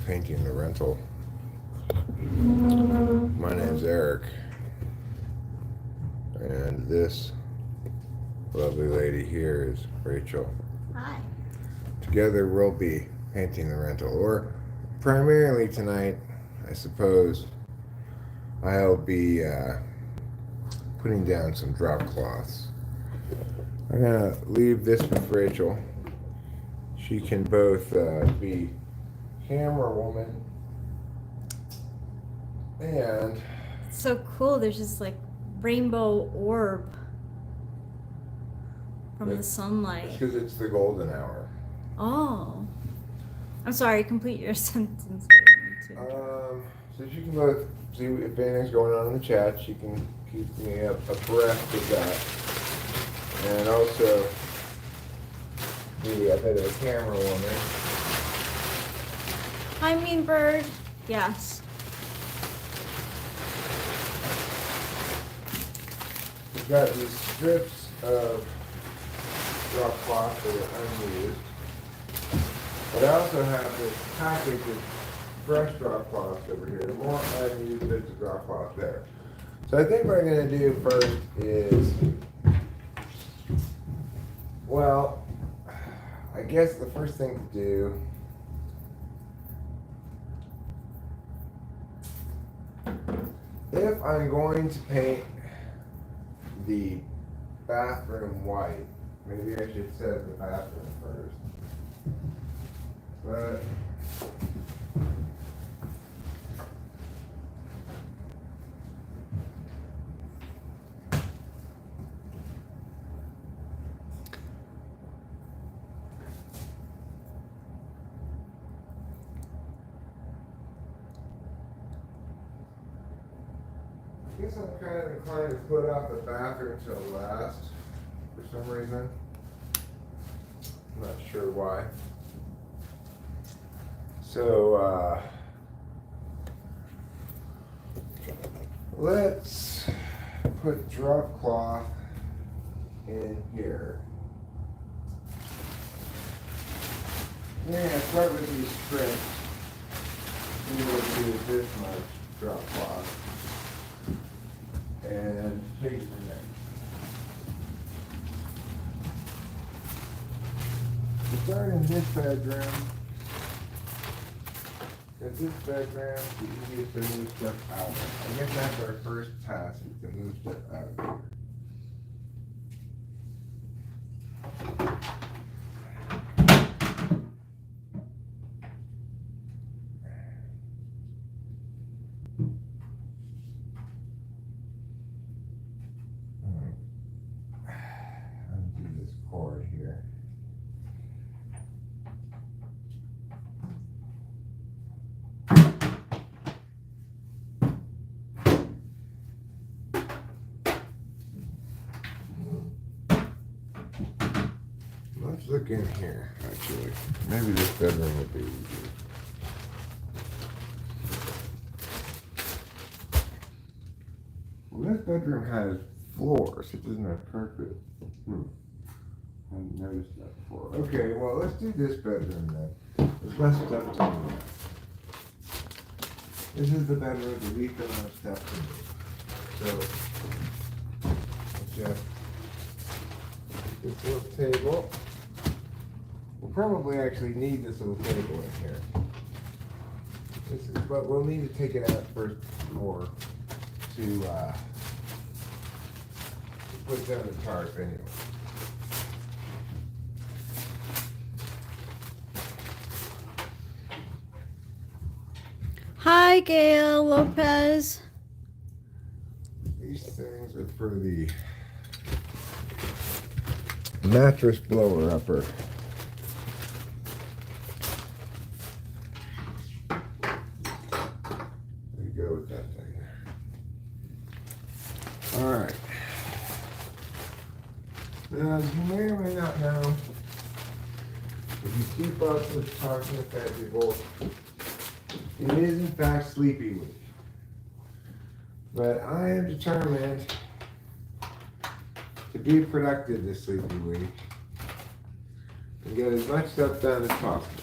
painting the rental. My name's Eric, and this lovely lady here is Rachel. Hi. Together we'll be painting the rental, or primarily tonight, I suppose, I'll be putting down some drop cloths. I'm gonna leave this with Rachel. She can both be camera woman and It's so cool. There's this like rainbow orb from the sunlight. because it's the golden hour. Oh. I'm sorry, complete your sentence. So she can both see if anything's going on in the chat. She can keep me abreast of that. And also be a bit of a camera woman. Hi, Mean Bird. Yes. We've got these strips of drop cloth that are unused. But I also have this package of fresh drop cloth over here. More unused bits of drop cloth there. So I think what I'm going to do first is, well, I guess the first thing to do if I'm going to paint the bathroom white, maybe I should set the bathroom first. But I guess I'm kind of inclined to put off the bathroom till last for some reason. I'm not sure why. So, let's put drop cloth in here. Yeah, start with these strips. We will do this much drop cloth. And take it from there. We start in this bedroom. Because this bedroom is the easiest to move stuff out of. I guess that's our first task, is to move stuff out of here. Undo this cord here. Let's look in here, actually. Maybe this bedroom will be easier. Well, this bedroom has floors. It doesn't have carpet. I hadn't noticed that before. Okay, well, let's do this bedroom then. There's less stuff to move. This is the bedroom with the least amount of stuff to move. So, let's just this little table. We'll probably actually need this little table in here. But we'll need to take it out first before to put down the tarp anyway. Hi, Gail Lopez. These things are for the mattress blower upper. There you go with that thing. Alright. Now, you may or may not know, if you keep up with talking to people, it is in fact Sleepy Week. But I am determined to be productive this Sleepy Week and get as much stuff done as possible.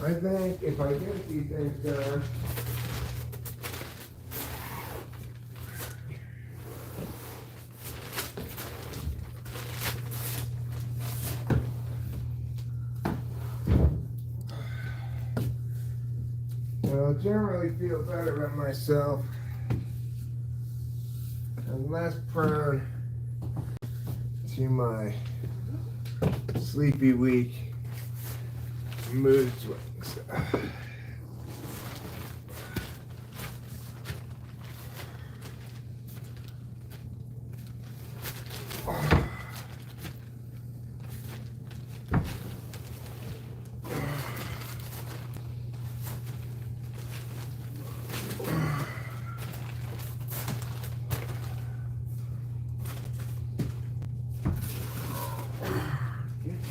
I think if I get these things done, I'll generally feel better about myself. I'm less prone to my sleepy week mood swings.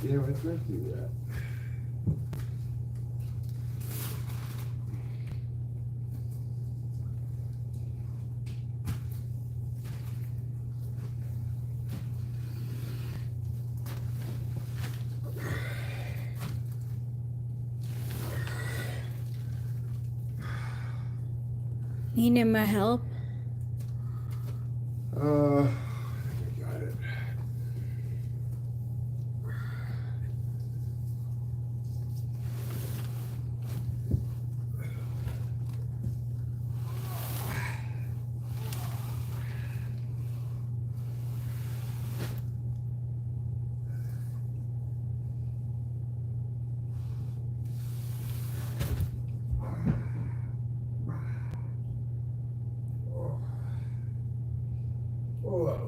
Yeah, let's do that. You need my help? I think I got it. Whoa.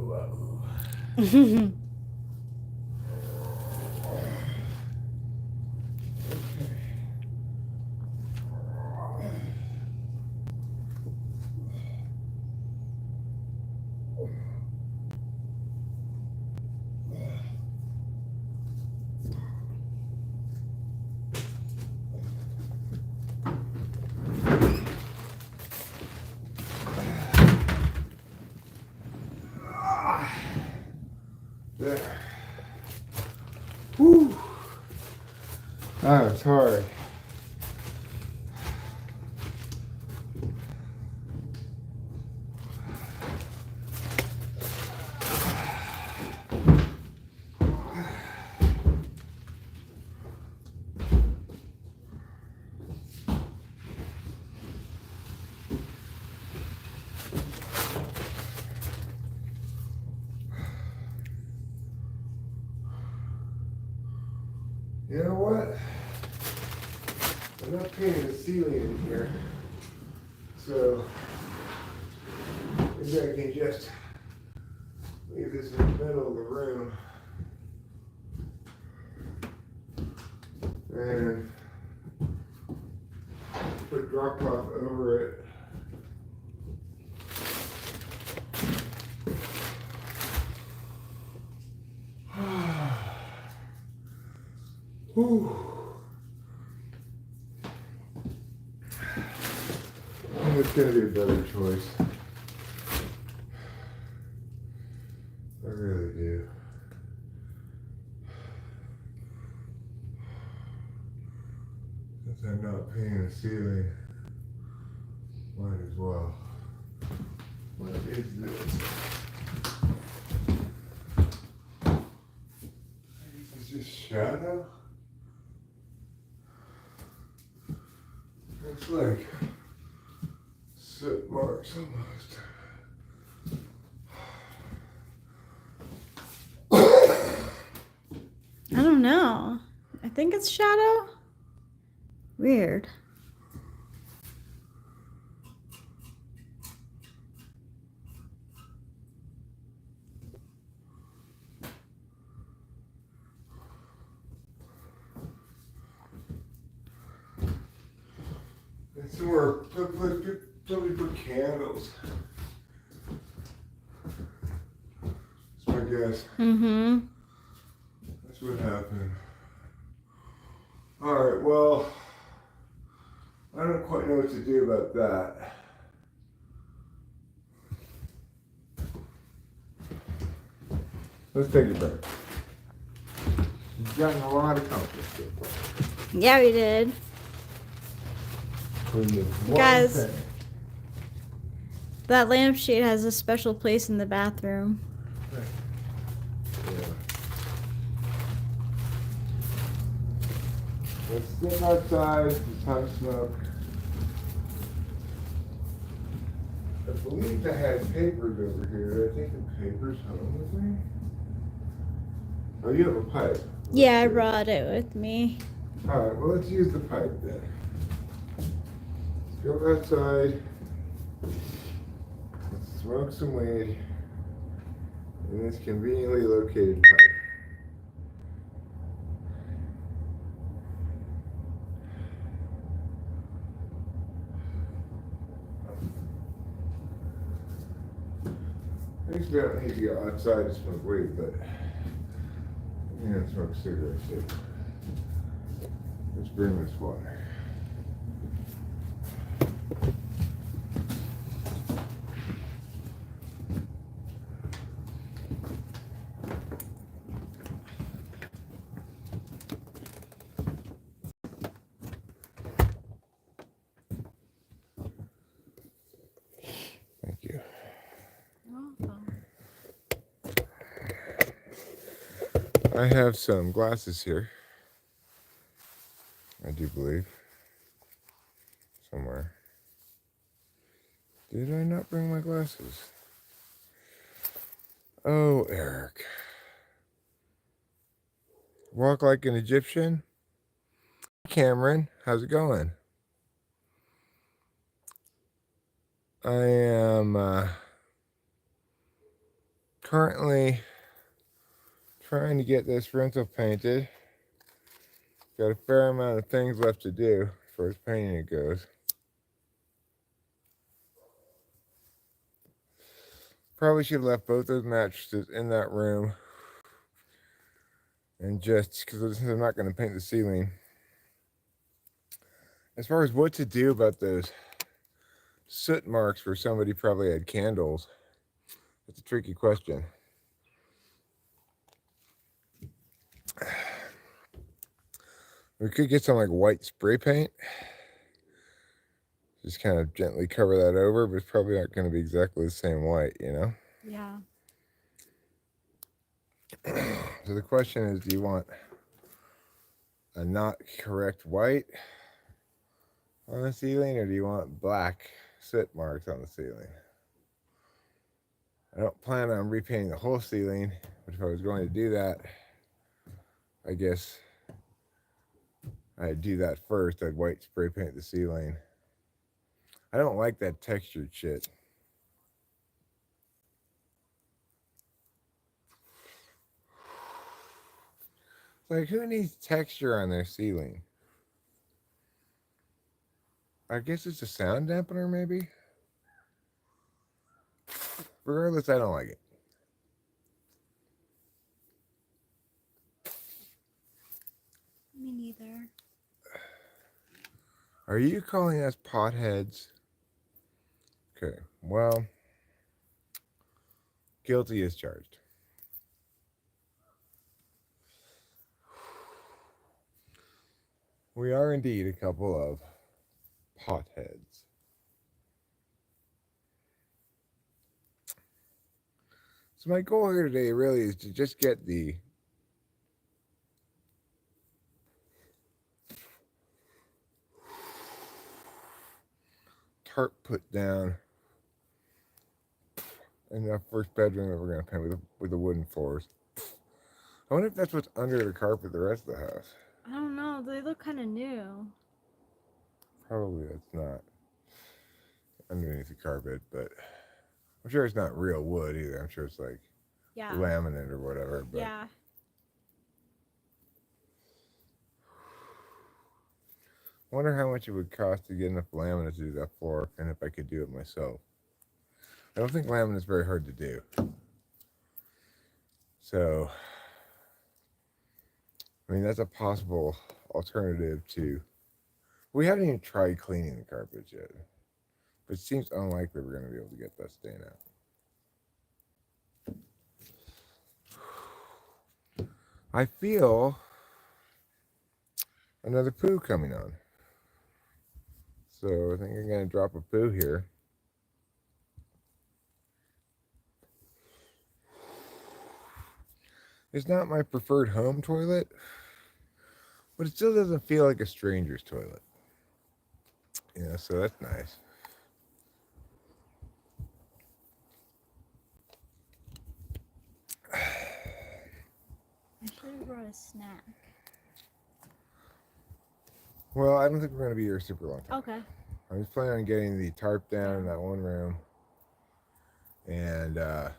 There. Whew. That was hard. You know what? I'm not painting the ceiling in here, so maybe I can just leave this in the middle of the room and put drop cloth over it. Whew. It's gonna be a better choice. I really do. Since I'm not painting the ceiling, might as well. What is this? Is this shadow? It's like soot marks almost. I don't know. I think it's shadow. Weird. And somewhere, somebody put candles. That's my guess. Mm-hmm. That's what happened. Alright, well, I don't quite know what to do about that. Let's take a break. We've gotten a lot accomplished so far. Yeah, we did. For you. Guys, that lampshade has a special place in the bathroom. Yeah. Let's step outside. It's time to smoke. I believe I had papers over here. I take the papers home with me. Oh, you have a pipe. Yeah, I brought it with me. Alright, well, let's use the pipe then. Let's go outside. Let's smoke some weed in this conveniently located pipe. Actually, I don't need to go outside to smoke weed, but I'm gonna smoke cigarettes too. Let's bring this water. Thank you. I have some glasses here. I do believe. Somewhere. Did I not bring my glasses? Oh, Eric. Walk like an Egyptian? Cameron, how's it going? I am currently trying to get this rental painted. Got a fair amount of things left to do as far as painting it goes. Probably should have left both those mattresses in that room. And just because I'm not going to paint the ceiling. As far as what to do about those soot marks where somebody probably had candles, that's a tricky question. We could get some like white spray paint. Just kind of gently cover that over, but it's probably not going to be exactly the same white, you know? Yeah. So the question is, do you want a not correct white on the ceiling, or do you want black soot marks on the ceiling? I don't plan on repainting the whole ceiling, but if I was going to do that, I guess I'd do that first. I'd white spray paint the ceiling. I don't like that textured shit. Like, who needs texture on their ceiling? I guess it's a sound dampener, maybe? Regardless, I don't like it. Me neither. Are you calling us potheads? Okay, well, guilty as charged. We are indeed a couple of potheads. So my goal here today really is to just get the tarp put down in the first bedroom that we're going to paint with the wooden floors. I wonder if that's what's under the carpet the rest of the house. I don't know. They look kind of new. Probably that's not underneath the carpet, but I'm sure it's not real wood either. I'm sure it's like laminate or whatever. But Yeah. I wonder how much it would cost to get enough laminate to do that floor, and if I could do it myself. I don't think laminate is very hard to do. So, I mean, that's a possible alternative to... We haven't even tried cleaning the carpets yet. But it seems unlikely we're going to be able to get that stain out. I feel another poo coming on. So I think I'm gonna drop a poo here. It's not my preferred home toilet, but it still doesn't feel like a stranger's toilet. Yeah, so that's nice. I should have brought a snack. Well, I don't think we're going to be here super long time. Okay. I'm just planning on getting the tarp down in that one room. And then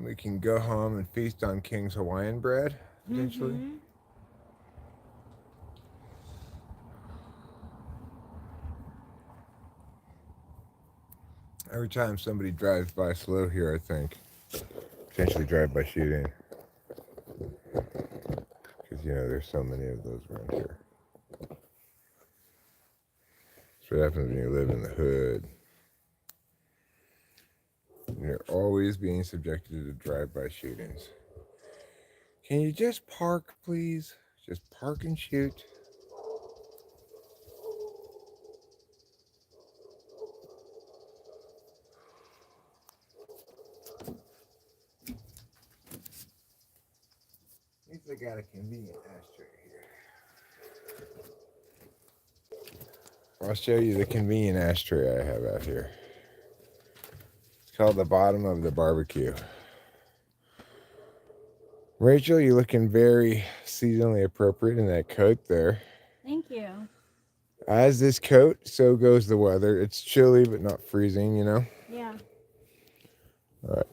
we can go home and feast on King's Hawaiian bread, potentially. Mm-hmm. Every time somebody drives by slow here, I think, potentially drive-by shooting. Because, you know, there's so many of those around here. That's what happens when you live in the hood. You're always being subjected to drive-by shootings. Can you just park, please? Just park and shoot. At least I got a convenient ashtray here. I'll show you the convenient ashtray I have out here. It's called the bottom of the barbecue. Rachel, you're looking very seasonally appropriate in that coat there. Thank you. As this coat, so goes the weather. It's chilly, but not freezing, you know? Yeah. All right.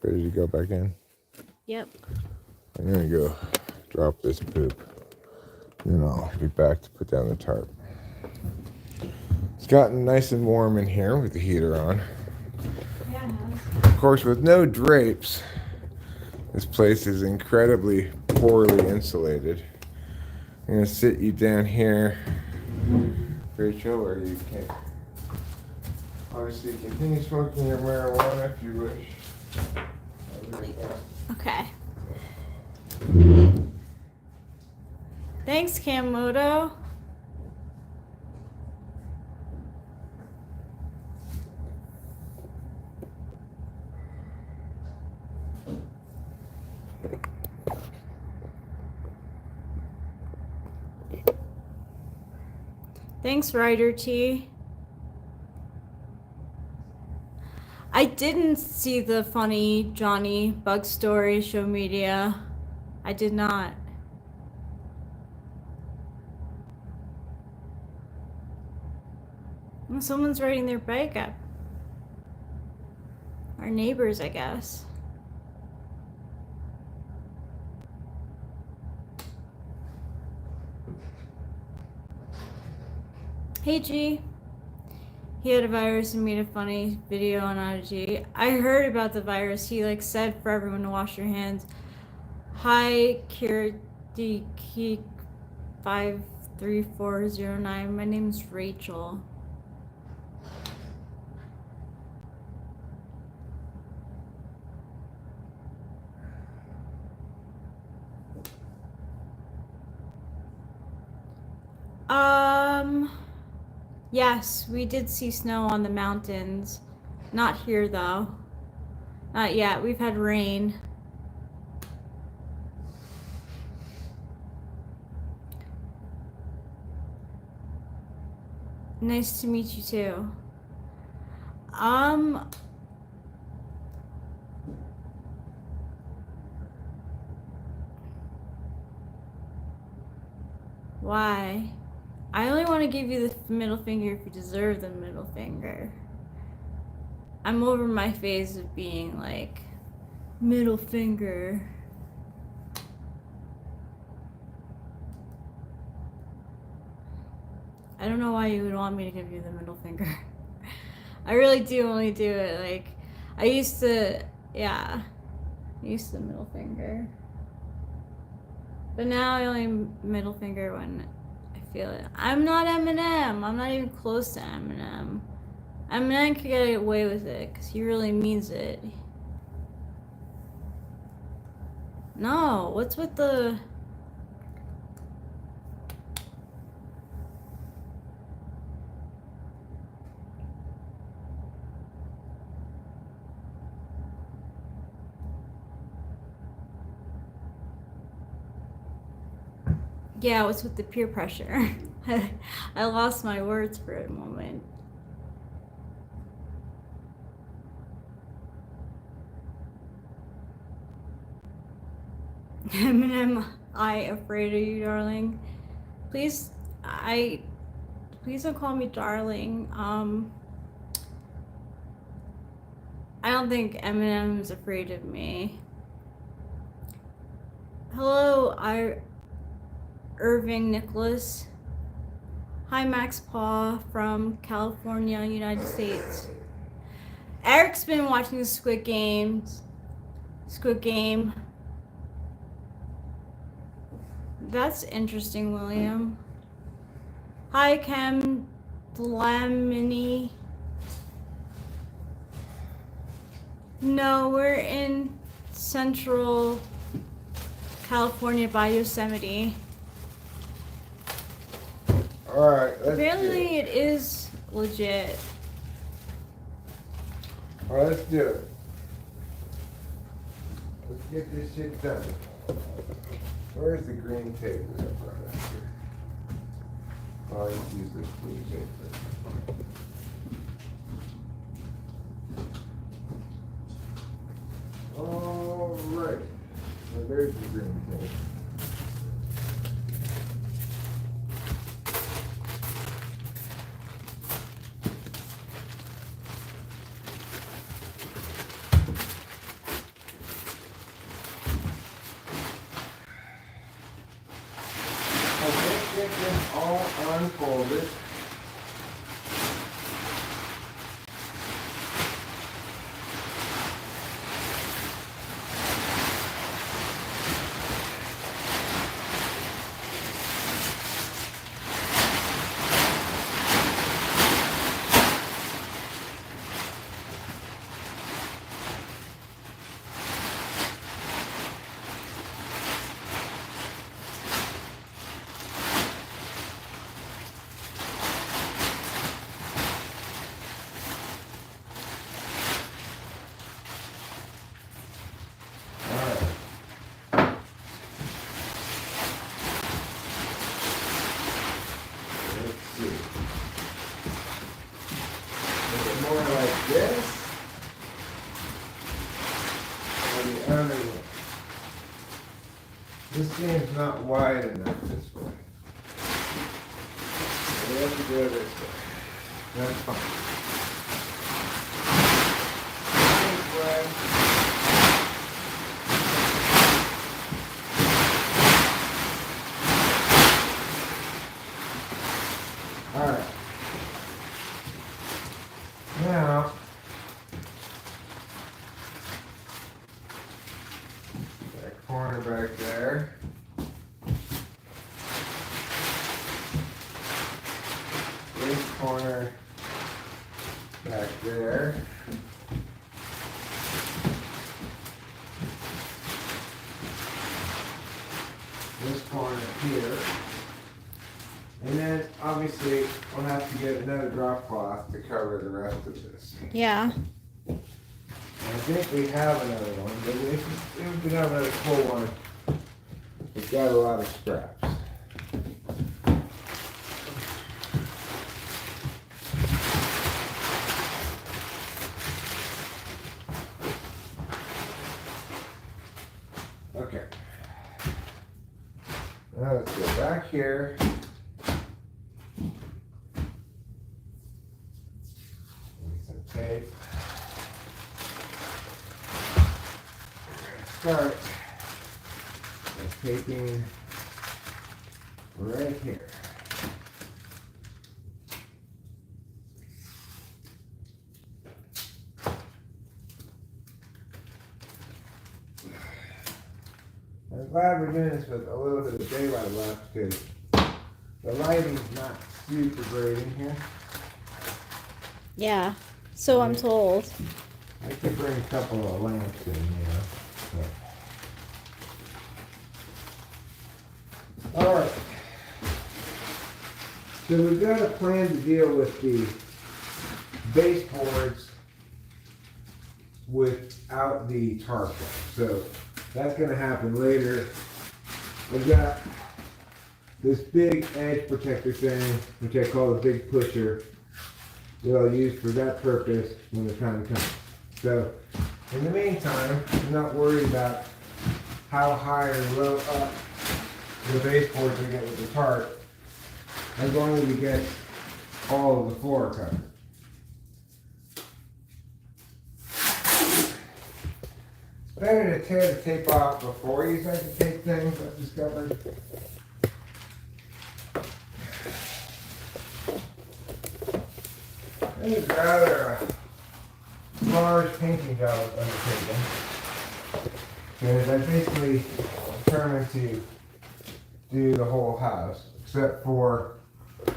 Ready to go back in? Yep. I'm going to go drop this poop. Then I'll be back to put down the tarp. It's gotten nice and warm in here with the heater on. Yeah. Of course, with no drapes, this place is incredibly poorly insulated. I'm going to sit you down here, Rachel, where you can obviously continue smoking your marijuana if you wish. Okay. Thanks, Camoto. Thanks, Ryder T. I didn't see the funny Johnny bug story show media. I did not. Well, someone's riding their bike up. Our neighbors, I guess. Hey G. He had a virus and made a funny video on IG. I heard about the virus. He said for everyone to wash your hands. Hi Kirti 53409. My name's Rachel. Yes, we did see snow on the mountains. Not here though. Not yet. We've had rain. Nice to meet you too. Why? I only want to give you the middle finger if you deserve the middle finger. I'm over my phase of being middle finger. I don't know why you would want me to give you the middle finger. I really do only do it I used to, yeah. I used the middle finger. But now I only middle finger when I feel it. I'm not Eminem. I'm not even close to Eminem. Eminem could get away with it because he really means it. No, what's with the... Yeah, what's with the peer pressure? I lost my words for a moment. Eminem, I afraid of you, darling. Please, please don't call me darling. I don't think Eminem is afraid of me. Hello, Irving Nicholas. Hi, Max Paw from California, United States. Eric's been watching the Squid Game. That's interesting, William. Hi, Cam Dlamini. No, we're in Central California by Yosemite. Alright, let's Apparently it is legit. Alright, let's do it. Let's get this shit done. Where's the green tape that I brought up here? Oh, let's use this blue tape. Alright. Well, there's the green tape. Get this all unfolded. More like this. And the other one. This seems not wide enough this way. So we have to do it this way. That's fine. This way. Alright. Now, that corner back there. This corner back there. This corner here. And then, obviously, we'll have to get another drop cloth to cover the rest of this. Yeah. I think we have another one, but if we have another full one, it's got a lot of scraps. Okay. Now let's go back here. Tape. Start by taping right here. I'm glad we're doing this with a little bit of daylight left because the lighting's not super great in here. Yeah. So I'm told. I could bring a couple of lamps in, but. Alright. So we've got a plan to deal with the baseboards without the tarp. So that's going to happen later. We've got this big edge protector thing, which I call the big pusher, that I'll use for that purpose when the time comes. So, in the meantime, I'm not worried about how high or low up the baseboards I get with the tarp, as long as we get all of the floor covered. It's better to tear the tape off before you start to tape things, I've discovered. This is rather a large painting job undertaken. Because I basically determined to do the whole house, except for the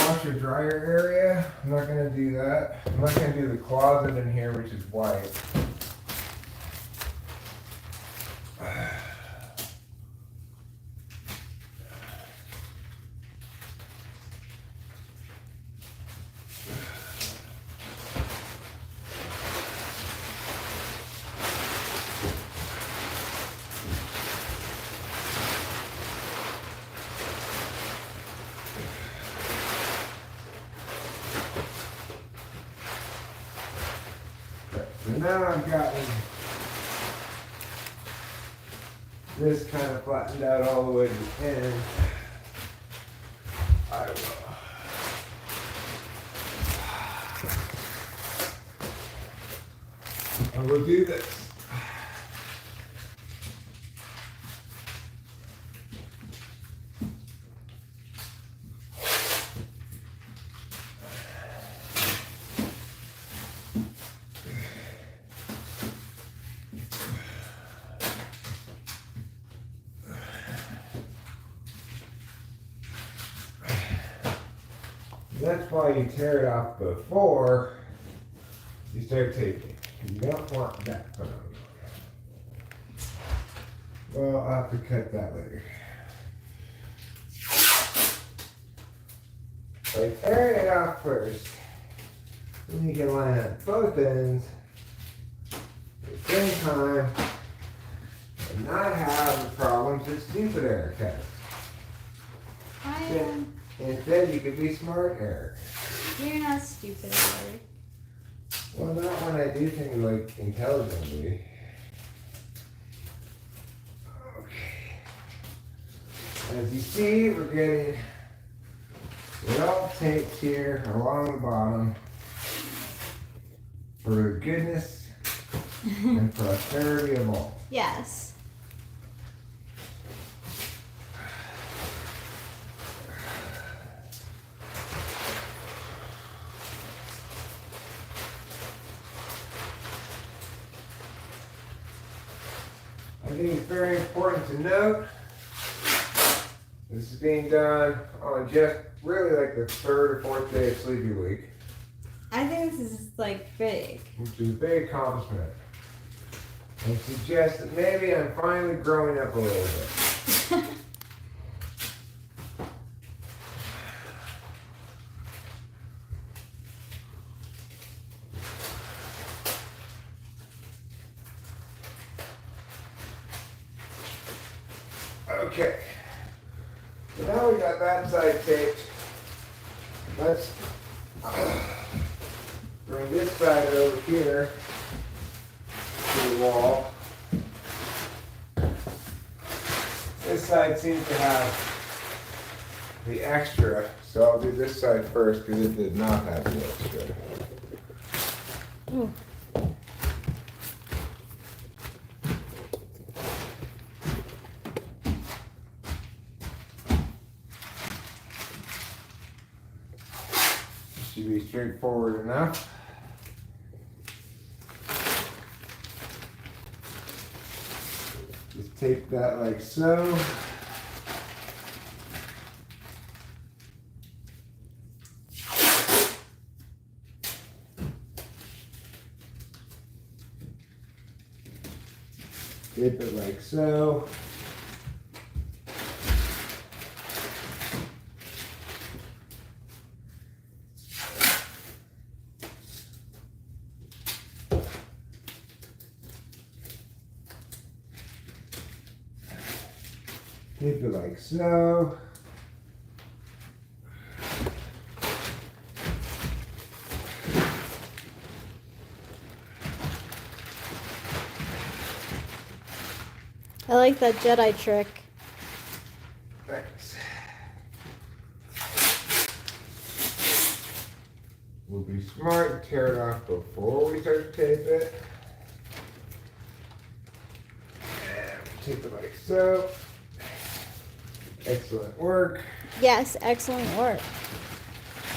washer dryer area. I'm not going to do that. I'm not going to do the closet in here, which is white. So now I've gotten this kind of flattened out all the way to the end. I will do this. That's why you tear it off before you start taping. You don't want that put on. Well, I'll have to cut that later. By tearing it off first, then you can line up both ends at the same time and not have the problems that stupid Eric has. Instead, you could be smart, Eric. You're not stupid, Eric. Well, not when I do things like intelligently. Okay. As you see, we're getting it all taped here along the bottom for the goodness and prosperity of all. Yes. I think it's very important to note this is being done on just really like the third or fourth day of Sleepy Week, I think this is like big. which is a big accomplishment. And suggests that maybe I'm finally growing up a little bit. Okay, so now we got that side taped. Let's bring this side over here to the wall. This side seems to have the extra, so I'll do this side first because it did not have the extra. Ooh. Should be straightforward enough. Just tape that like so. Tape it like so. Tape it like so. I like that Jedi trick. Thanks. We'll be smart and tear it off before we start to tape it. And tape it like so. Excellent work. Yes, excellent work.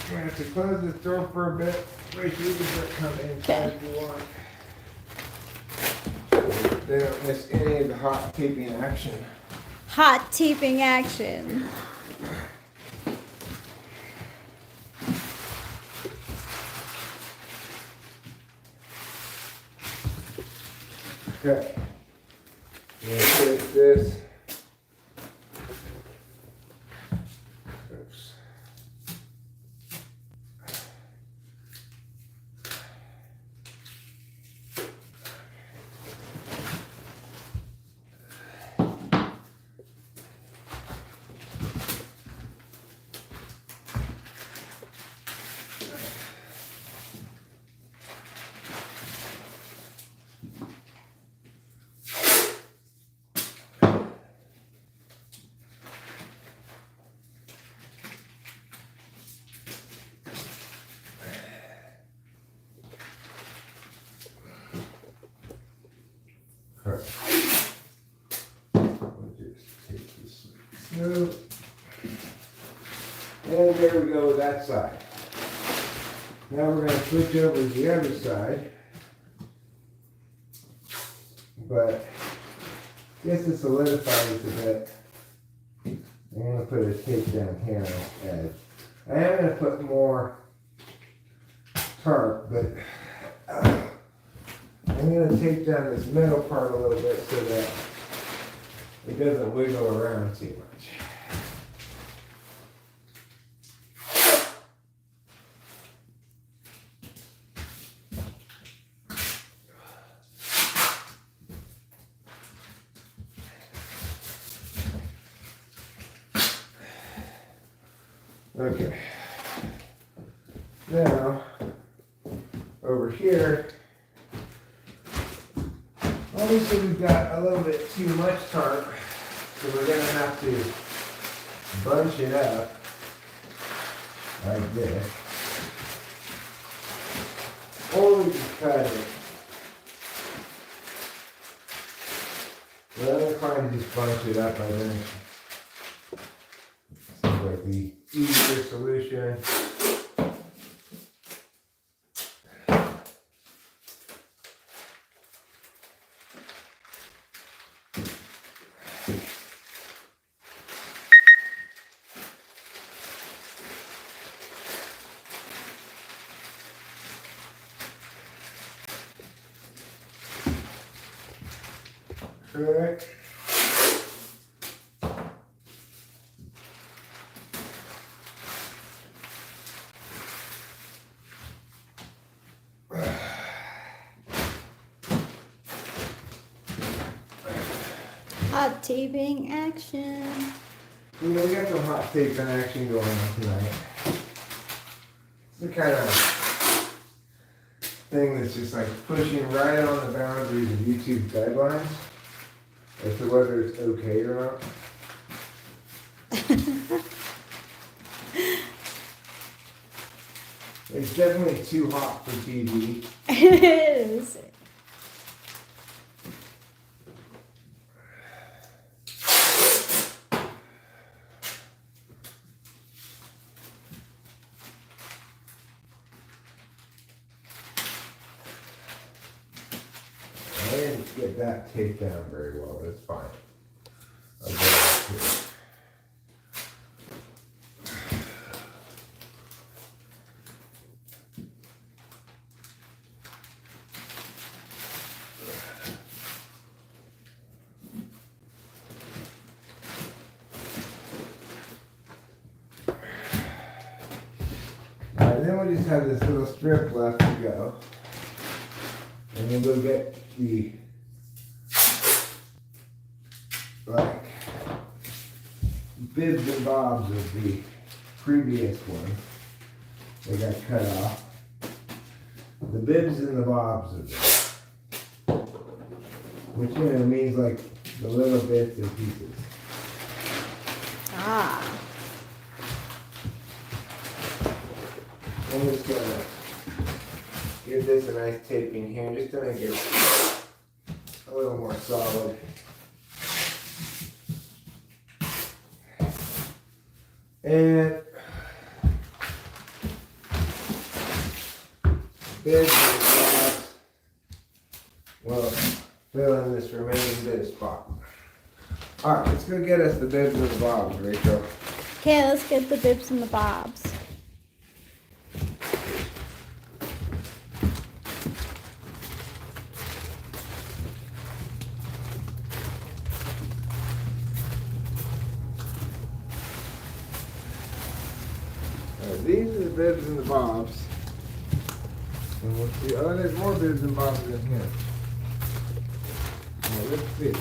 I'm gonna have to close this door for a bit. Wait, you can start coming inside if you want. They don't miss any of the hot taping action. Hot taping action. Okay. I'm gonna take this. Oops. We'll just take this smooth. And there we go with that side. Now we're going to switch over to the other side. But just to solidify this a bit, I'm going to put a tape down here on the edge. I am going to put more tarp, but I'm going to tape down this middle part a little bit so that it doesn't wiggle around too much. Okay. Now, over here, obviously we've got a little bit too much tarp, so we're going to have to bunch it up like this. Or we can cut it. But I'm inclined to just bunch it up, I think. Seems like the easier solution. Correct. Hot taping action. Yeah, we got some hot tape in action going on tonight. It's the kind of thing that's just like pushing right on the boundaries of YouTube guidelines as to whether it's okay or not. It's definitely too hot for TV. It is. I didn't get that taped down very well, but it's fine. I'll get it here. Alright, then we'll just have this little strip left to go. And then we'll get the, like, bibs and bobs of the previous one. They got cut off. The bibs and the bobs of it. Which, you know, means like the little bits and pieces. Ah. I'm just gonna give this a nice taping here, just to make it a little more solid. And bibs and bobs will fill in this remaining bit of spot. Alright, let's go get us the bibs and the bobs, Rachel. Okay, let's get the bibs and the bobs. These are the bibs and the bobs. And we'll see. Oh, there's more bibs and bobs in here. Now, let's see.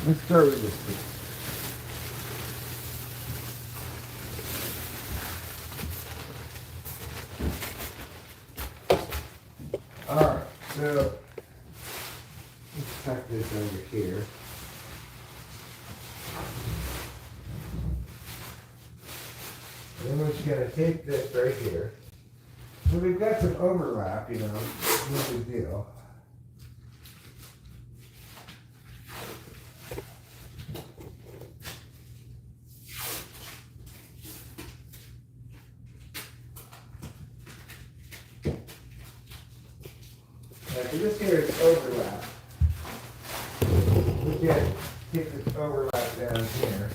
Let's start with this piece. Alright, so let's tuck this over here. And then we're just going to take this right here. So we've got some overlap, you know, no big deal. So this here is overlap. We can get this overlap down here.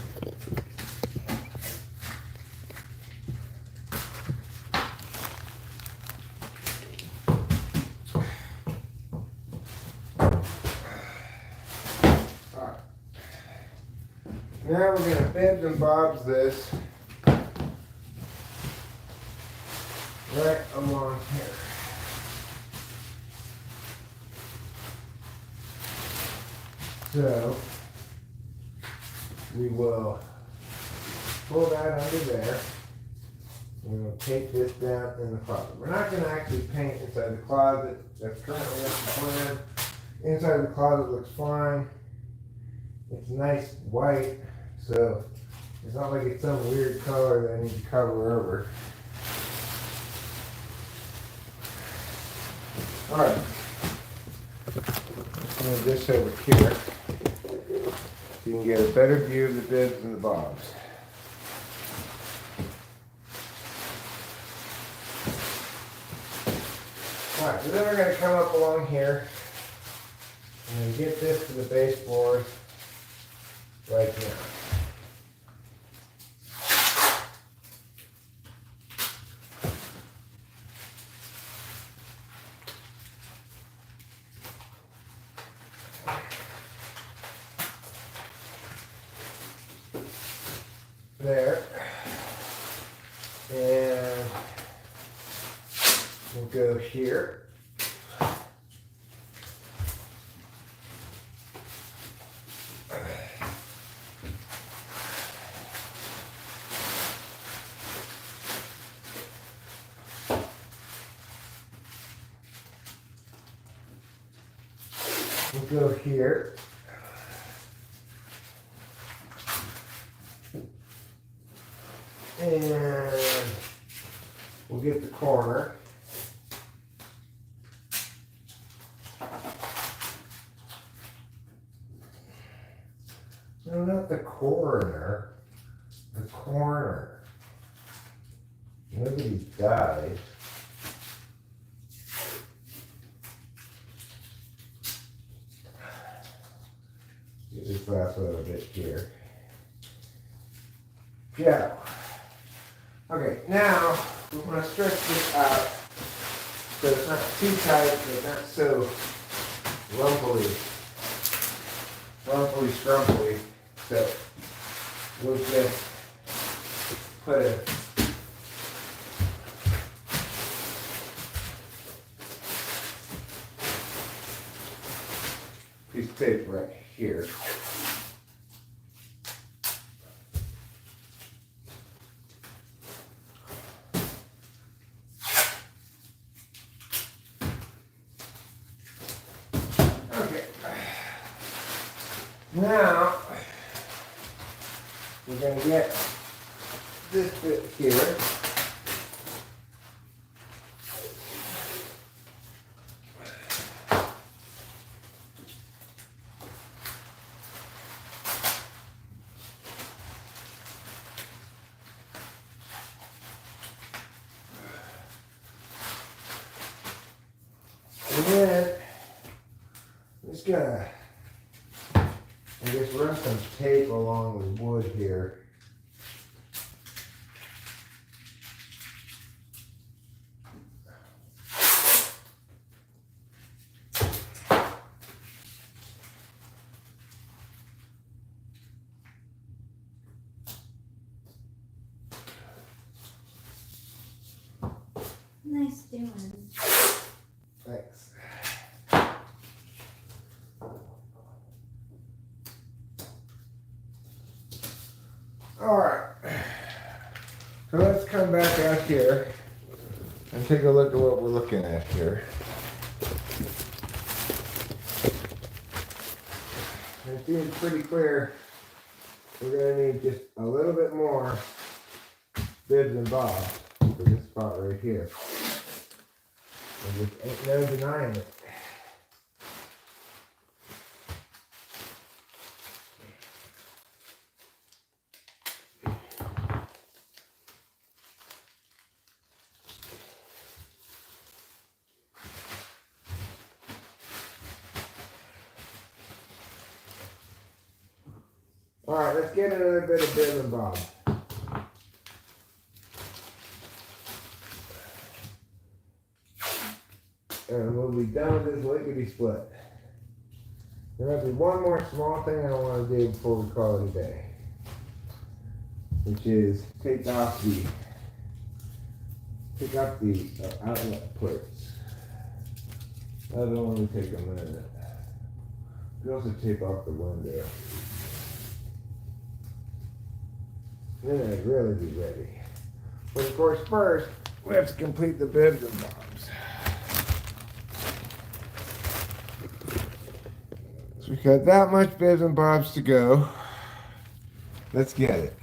Alright. Now we're going to bibs and bobs this right along here. So we will pull that under there. And we'll take this down in the closet. We're not going to actually paint inside the closet. That's currently not the plan. Inside the closet looks fine. It's nice white, so it's not like it's some weird color that I need to cover over. Alright. Move this over here. You can get a better view of the bibs and the bobs. Alright, so then we're going to come up along here and get this to the baseboard right here. There, and we'll go here. We'll go here. And we'll get the corner. No, not the coroner. The corner. Nobody died. Get this last little bit here. Yeah. Okay, now we want to stretch this out so it's not too tight, but not so scrumply. So we'll just put a piece of tape right here. Now, we're going to get this bit here. And then, I'm just going to run some tape along the wood here. Nice doing. Thanks. Alright, so let's come back out here and take a look at what we're looking at here. It seems pretty clear we're going to need just a little bit more bibs and bobs for this spot right here. There just ain't no denying it. Alright, let's get another bit of bib and bob. And we'll be done with this lickety split. There might be one more small thing I want to do before we call it a day, which is take off the outlet plates. That'll only take a minute. You also take off the window. Then I'd really be ready. But of course, first we have to complete the bibs and bobs. So we've got that much bibs and bobs to go. Let's get it.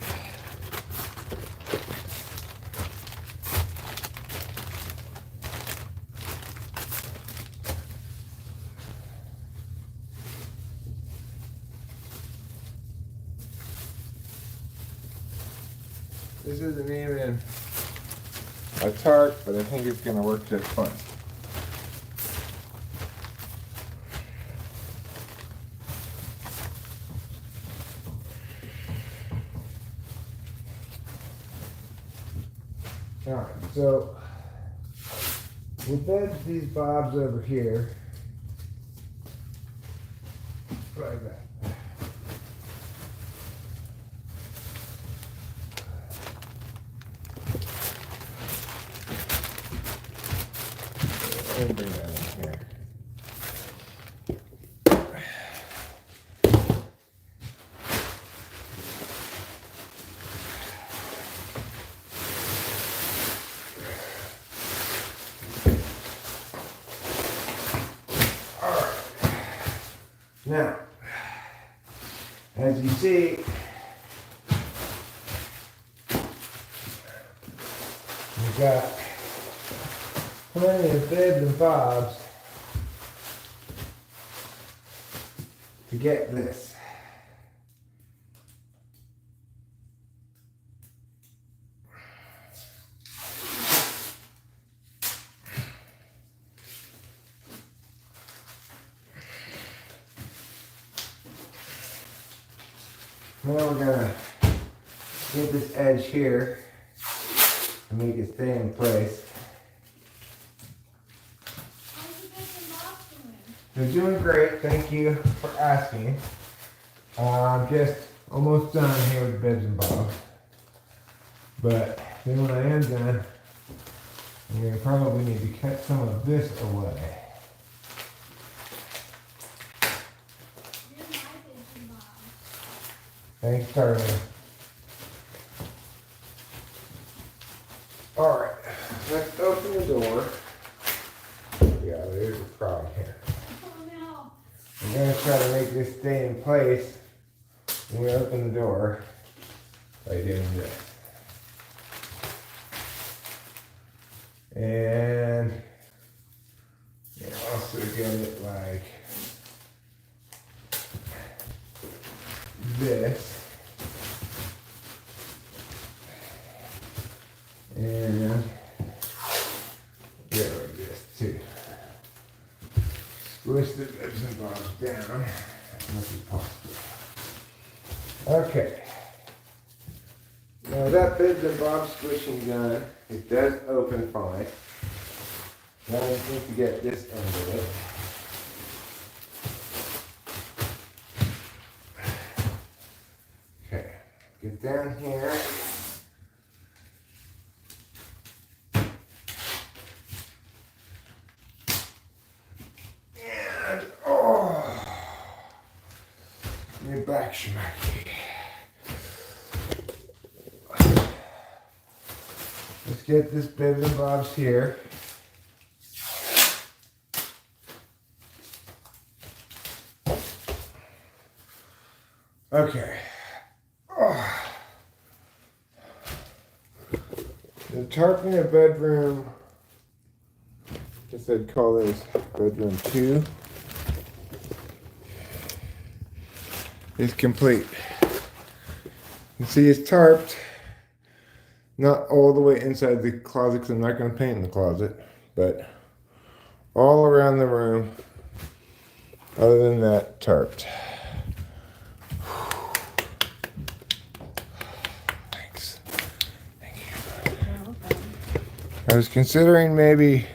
This isn't even a tart, but I think it's going to work just fine. Alright, so we'll bed these bobs over here like that. Let me bring that in here. All right. Now, as you see, we've got plenty of bibs and bobs to get this. Now we're gonna get this edge here and make it stay in place. They're doing great, thank you for asking. I'm just almost done here with bibs and bobs. But then when I am done, I'm going to probably need to cut some of this away. Thanks, Charlie. Alright, let's open the door. Yeah, there's a problem here. I'm going to try to make this stay in place we open the door by doing this. And you also get it like this. And get like this too. Squish the bits and bobs down as much as possible. Okay. Now that bits and bobs squishing done, it does open fine. Now I need to get this end of it. Okay, get down here. And, oh, your back schmacky. Let's get this bits and bobs here. Okay. Oh. The tarp in a bedroom, I guess I'd call this bedroom 2, is complete. You can see it's tarped. Not all the way inside the closet because I'm not going to paint in the closet, but all around the room, other than that, tarped. Thanks. Thank you. I was considering maybe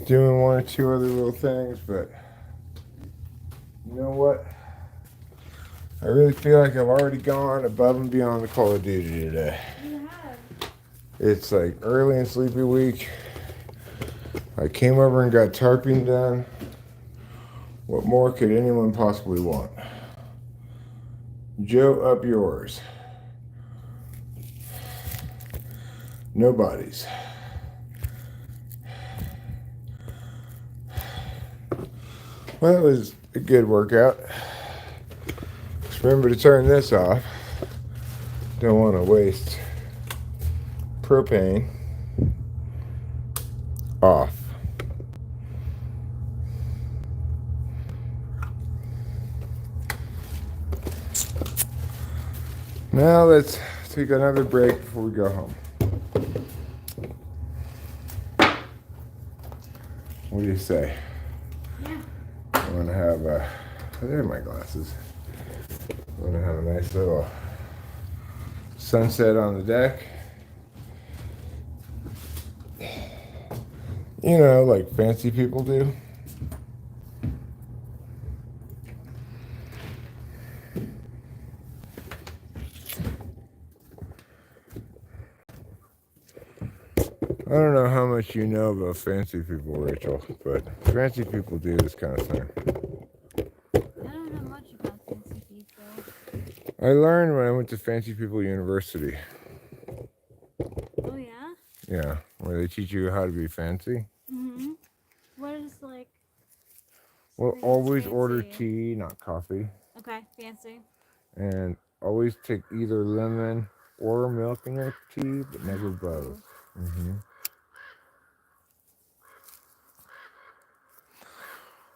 doing 1 or 2 other little things, but you know what? I really feel like I've already gone above and beyond the Call of Duty today. You have. It's like early and sleepy week. I came over and got tarping done. What more could anyone possibly want? Joe, up yours. Nobody's. Well, it was a good workout. Just remember to turn this off. Don't want to waste propane. Off. Now let's take another break before we go home. What do you say? Yeah. I want to have there are my glasses. I want to have a nice little sunset on the deck. You know, like fancy people do. I don't know how much you know about fancy people, Rachel, but fancy people do this kind of thing. I don't know much about fancy people. I learned when I went to Fancy People University. Oh yeah? Yeah, where they teach you how to be fancy. Mm-hmm. What is like? Well, something that's always order fancy? tea, not coffee. Okay, fancy. And always take either lemon or milk in your tea, but never both.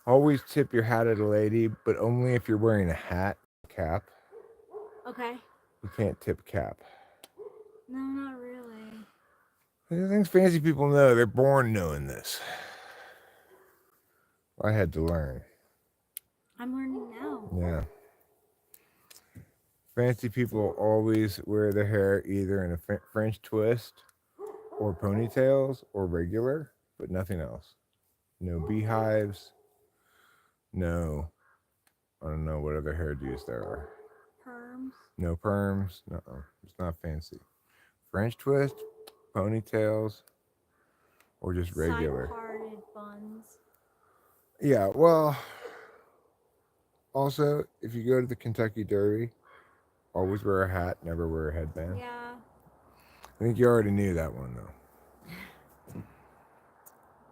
Always tip your hat at a lady, but only if you're wearing a hat, cap. Okay. You can't tip cap. No, not really. The things fancy people know, they're born knowing this. I had to learn. I'm learning now. Yeah. Fancy people always wear their hair either in a French twist or ponytails or regular, but nothing else. No beehives. No, I don't know what other hairdos there are. Perms. No perms. No, it's not fancy. French twist, ponytails, or just regular. Side-parted buns. Yeah, well, also, if you go to the Kentucky Derby, always wear a hat, never wear a headband. Yeah. I think you already knew that one, though.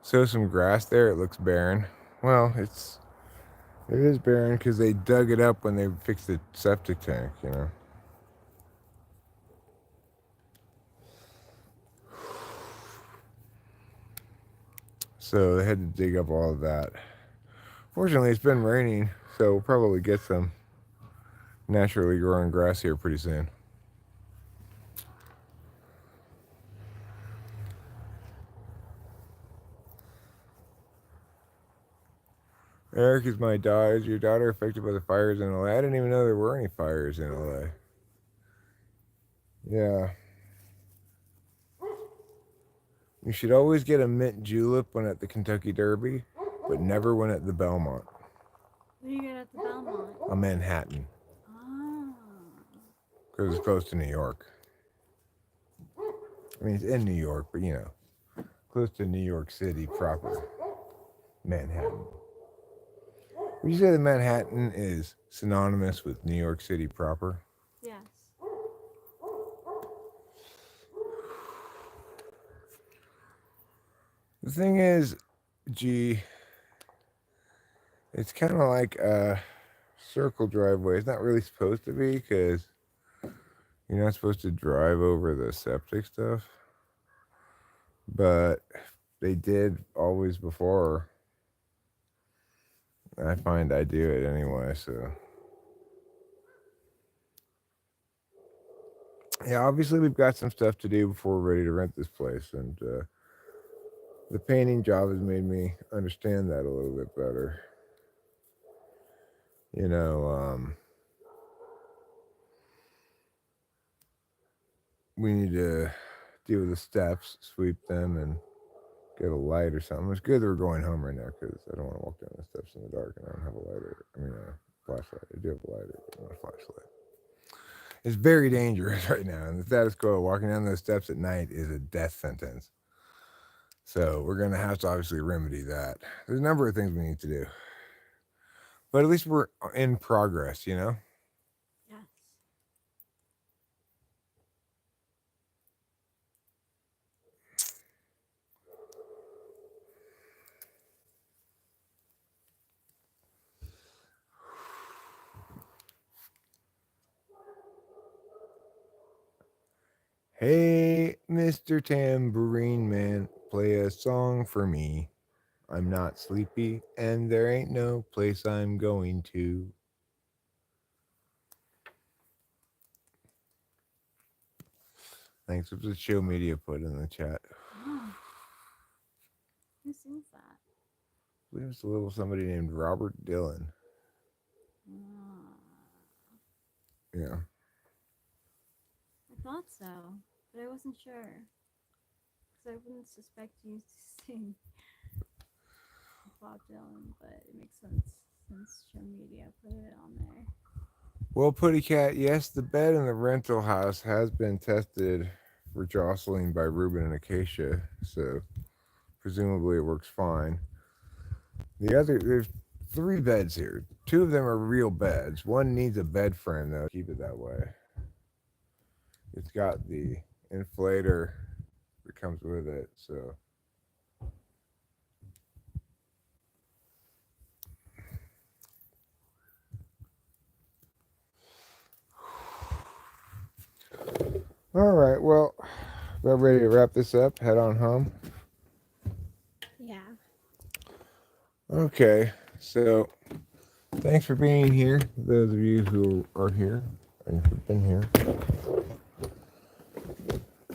So some grass there, it looks barren. Well, it's It is barren because they dug it up when they fixed the septic tank, you know. So they had to dig up all of that. Fortunately, it's been raining, so we'll probably get some naturally growing grass here pretty soon. Eric, is my daughter. Is your daughter affected by the fires in LA? I didn't even know there were any fires in LA. Yeah. You should always get a mint julep when at the Kentucky Derby, but never when at the Belmont. What do you get at the Belmont? A Manhattan. Oh. Because it's close to New York. I mean, it's in New York, but you know, close to New York City proper. Manhattan. Would you say that Manhattan is synonymous with New York City proper? Yes. The thing is, gee, it's kind of like a circle driveway. It's not really supposed to be because you're not supposed to drive over the septic stuff. But they did always before. I find I do it anyway, so. Yeah, obviously we've got some stuff to do before we're ready to rent this place. And the painting job has made me understand that a little bit better. You know, we need to deal with the steps, sweep them, and get a light or something. It's good that we're going home right now because I don't want to walk down the steps in the dark and I don't have a lighter. I mean, a flashlight. I do have a lighter, but not a flashlight. It's very dangerous right now. And the status quo, walking down those steps at night is a death sentence. So we're going to have to obviously remedy that. There's a number of things we need to do. But at least we're in progress, you know? Yes. Hey, Mr. Tambourine Man, play a song for me. I'm not sleepy, and there ain't no place I'm going to. Thanks for the show media put in the chat. Oh. Who sings that? I believe it's a little somebody named Robert Dillon. Oh. Yeah. I thought so, but I wasn't sure. Because I wouldn't suspect you to sing Bob Dylan, but it makes sense since show media put it on there. Well, Putty Cat, yes, the bed in the rental house has been tested for jostling by Ruben and Acacia, so presumably it works fine. There's 3 beds here. 2 of them are real beds. One needs a bed frame, though. Keep it that way. It's got the inflator that comes with it, so. All right, well, we're ready to wrap this up. Head on home. Yeah. Okay, so thanks for being here, those of you who are here and who've been here.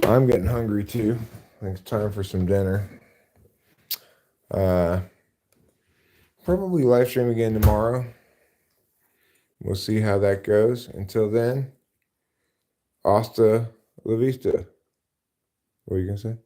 I'm getting hungry too. I think it's time for some dinner. Probably live stream again tomorrow. We'll see how that goes. Until then, hasta la vista. What are you going to say?